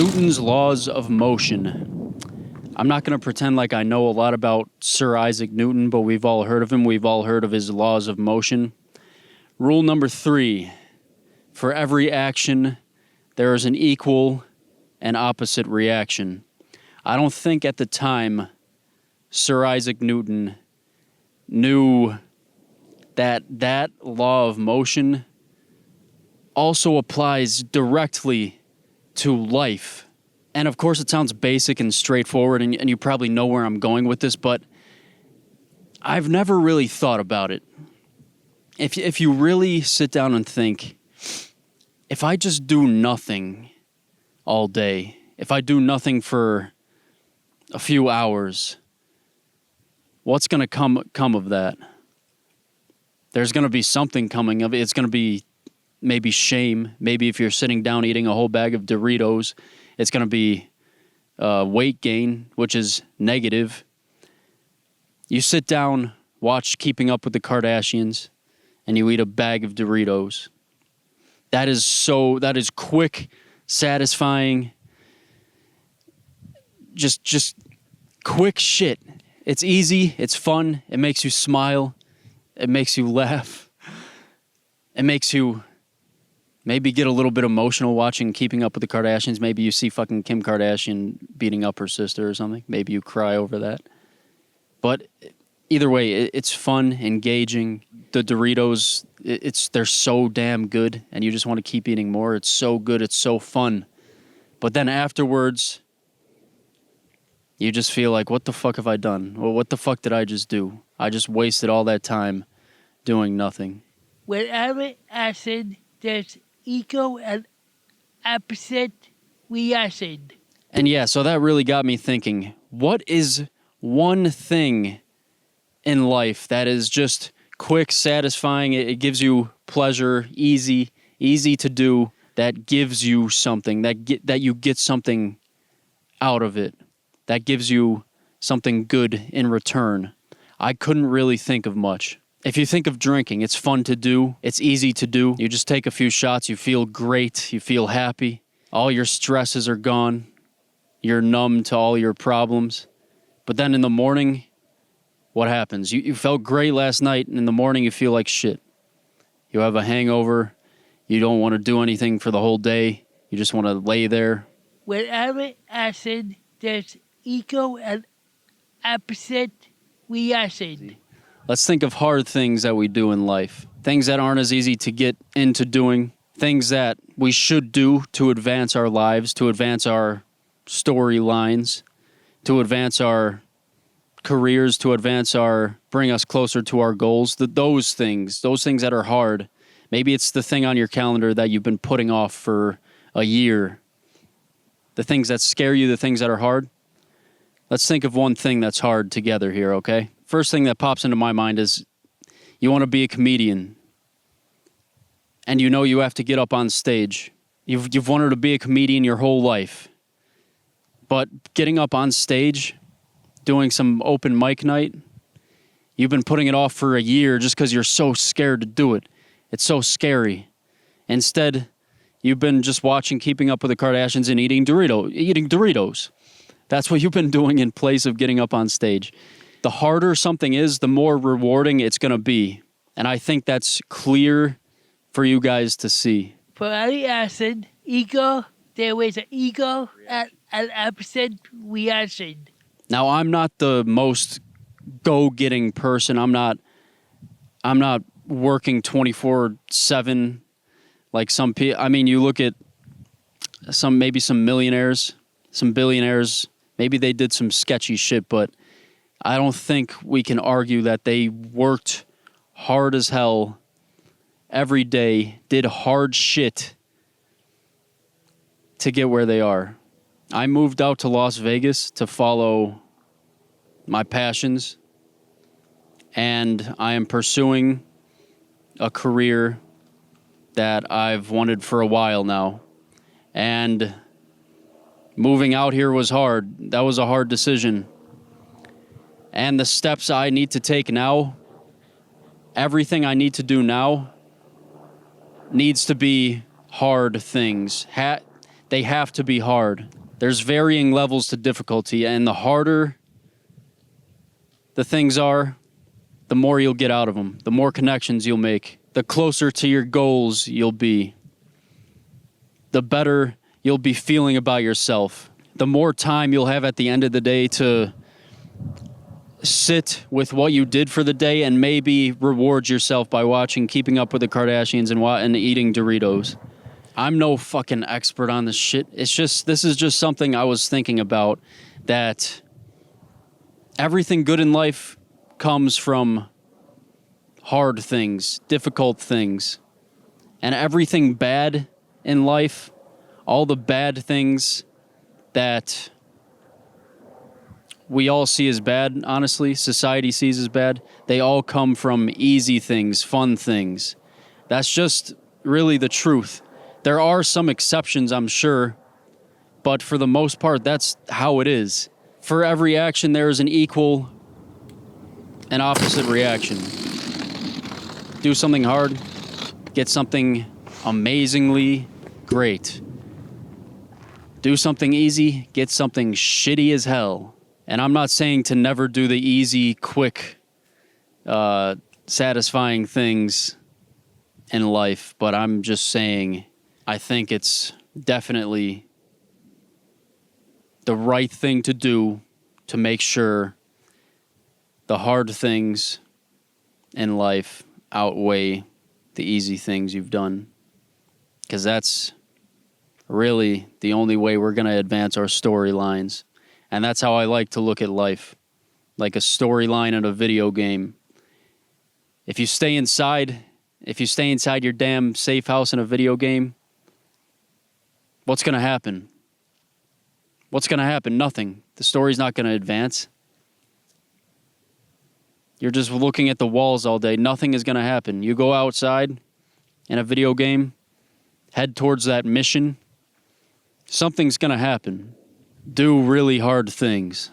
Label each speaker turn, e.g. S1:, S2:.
S1: Newton's laws of motion. I'm not going to pretend like I know a lot about Sir Isaac Newton, but we've all heard of him. We've all heard of his laws of motion. Rule number 3, for every action, there is an equal and opposite reaction. I don't think at the time Sir Isaac Newton knew that that law of motion also applies directly to life. And of course it sounds basic and straightforward, and you probably know where I'm going with this, but I've never really thought about it. If you really sit down and think, if I just do nothing all day, if I do nothing for a few hours, what's going to come of that? There's going to be something coming of it. It's going to be maybe shame. Maybe if you're sitting down eating a whole bag of Doritos, it's going to be weight gain, which is negative. You sit down, watch Keeping Up with the Kardashians, and you eat a bag of Doritos. That is quick, satisfying, just quick shit. It's easy, it's fun, it makes you smile, it makes you laugh, it makes you maybe get a little bit emotional watching Keeping Up with the Kardashians. Maybe you see fucking Kim Kardashian beating up her sister or something. Maybe you cry over that. But either way, it's fun, engaging. The Doritos, they're so damn good, and you just want to keep eating more. It's so good, it's so fun. But then afterwards, you just feel like, what the fuck have I done? Well, what the fuck did I just do? I just wasted all that time doing nothing.
S2: Whenever acid, there's equal and opposite reaction.
S1: And yeah, so that really got me thinking, what is one thing in life that is just quick, satisfying, it gives you pleasure, easy to do, that gives you something, that you get something out of it, that gives you something good in return? I couldn't really think of much. If you think of drinking, it's fun to do, it's easy to do. You just take a few shots, you feel great, you feel happy. All your stresses are gone. You're numb to all your problems. But then in the morning, what happens? You felt great last night, and in the morning you feel like shit. You have a hangover. You don't want to do anything for the whole day. You just want to lay there.
S2: Whenever acid, there's equal and opposite reaction.
S1: Let's think of hard things that we do in life. Things that aren't as easy to get into doing. Things that we should do to advance our lives, to advance our storylines, to advance our careers, to bring us closer to our goals. Those things that are hard. Maybe it's the thing on your calendar that you've been putting off for a year. The things that scare you, the things that are hard. Let's think of one thing that's hard together here, okay? First thing that pops into my mind is you want to be a comedian. And you know you have to get up on stage. You've wanted to be a comedian your whole life. But getting up on stage, doing some open mic night, you've been putting it off for a year just because you're so scared to do it. It's so scary. Instead, you've been just watching Keeping Up with the Kardashians and eating Doritos. That's what you've been doing in place of getting up on stage. The harder something is, the more rewarding it's going to be. And I think that's clear for you guys to see.
S2: For every acid, there is an equal and opposite reaction.
S1: Now, I'm not the most go-getting person. I'm not working 24/7 like some people. I mean, you look at maybe some millionaires, some billionaires, maybe they did some sketchy shit, but I don't think we can argue that they worked hard as hell every day, did hard shit to get where they are. I moved out to Las Vegas to follow my passions, and I am pursuing a career that I've wanted for a while now. And moving out here was hard. That was a hard decision. And the steps I need to take now, everything I need to do now needs to be hard things. they have to be hard. There's varying levels to difficulty, and the harder the things are, the more you'll get out of them, the more connections you'll make, the closer to your goals you'll be, the better you'll be feeling about yourself, the more time you'll have at the end of the day to sit with what you did for the day and maybe reward yourself by watching Keeping Up with the Kardashians and eating Doritos. I'm no fucking expert on this shit. This is just something I was thinking about, that everything good in life comes from hard things, difficult things. And everything bad in life, all the bad things that we all see as bad, honestly, society sees as bad, they all come from easy things, fun things. That's just really the truth. There are some exceptions, I'm sure, but for the most part, that's how it is. For every action, there is an equal and opposite reaction. Do something hard, get something amazingly great. Do something easy, get something shitty as hell. And I'm not saying to never do the easy, quick, satisfying things in life, but I'm just saying I think it's definitely the right thing to do to make sure the hard things in life outweigh the easy things you've done. Because that's really the only way we're going to advance our storylines. And that's how I like to look at life, like a storyline in a video game. If you stay inside your damn safe house in a video game, what's going to happen? What's going to happen? Nothing. The story's not going to advance. You're just looking at the walls all day. Nothing is going to happen. You go outside in a video game, head towards that mission, something's going to happen. Do really hard things.